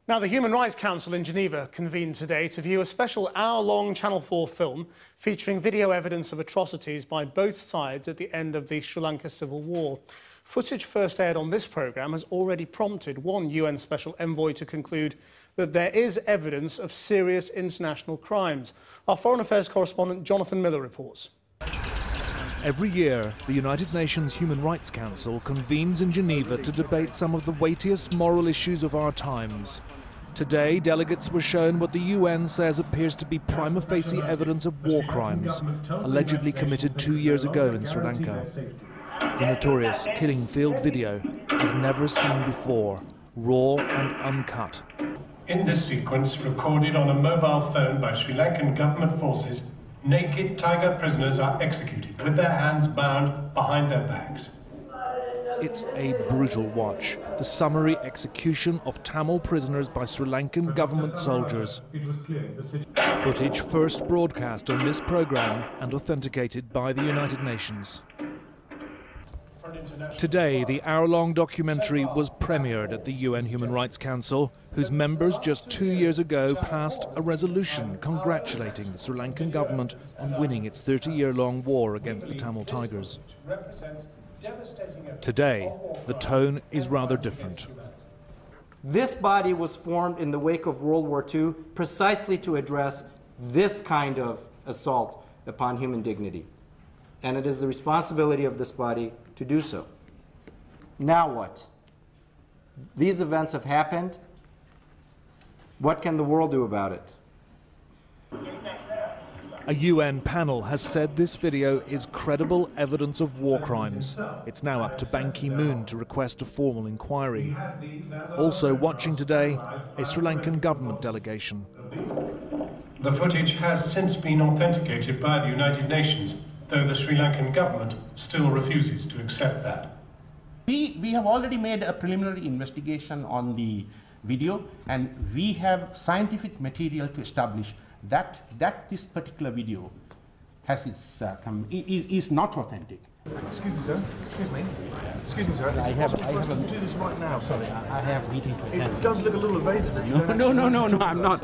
Now, the Human Rights Council in Geneva convened today to view a special hour-long Channel 4 film featuring video evidence of atrocities by both sides at the end of the Sri Lanka civil war. Footage first aired on this programme has already prompted one UN Special Envoy to conclude that there is evidence of serious international crimes. Our Foreign Affairs correspondent Jonathan Miller reports. Every year, the United Nations Human Rights Council convenes in Geneva to debate some of the weightiest moral issues of our times. Today, delegates were shown what the UN says appears to be prima facie evidence of war crimes, allegedly committed 2 years ago in Sri Lanka. The notorious killing field video is never seen before, raw and uncut. In this sequence, recorded on a mobile phone by Sri Lankan government forces, naked tiger prisoners are executed with their hands bound behind their backs. It's a brutal watch, the summary execution of Tamil prisoners by Sri Lankan government soldiers. Footage first broadcast on this programme and authenticated by the United Nations. Today, the hour-long documentary was premiered at the UN Human Rights Council, whose members just 2 years ago passed a resolution congratulating the Sri Lankan government on winning its 30-year-long war against the Tamil Tigers. Today, the tone is rather different. This body was formed in the wake of World War II precisely to address this kind of assault upon human dignity. And it is the responsibility of this body to do so. Now what? These events have happened. What can the world do about it? A UN panel has said this video is credible evidence of war crimes. It's now up to Ban Ki-moon to request a formal inquiry. Also watching today, a Sri Lankan government delegation. The footage has since been authenticated by the United Nations, though the Sri Lankan government still refuses to accept that. We have already made a preliminary investigation on the video, and we have scientific material to establish that this particular video has is not authentic. Excuse me, sir. Excuse me. Excuse me, sir. Is it possible for us to do this right now? Sorry, I have meeting to attend. It does look a little evasive. No, I'm not.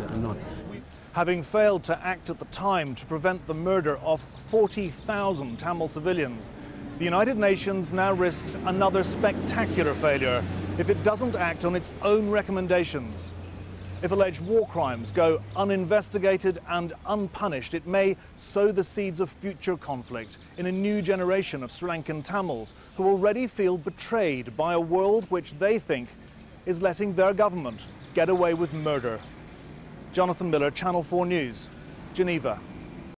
Having failed to act at the time to prevent the murder of 40,000 Tamil civilians, the United Nations now risks another spectacular failure if it doesn't act on its own recommendations. If alleged war crimes go uninvestigated and unpunished, it may sow the seeds of future conflict in a new generation of Sri Lankan Tamils who already feel betrayed by a world which they think is letting their government get away with murder. Jonathan Miller, Channel 4 News, Geneva.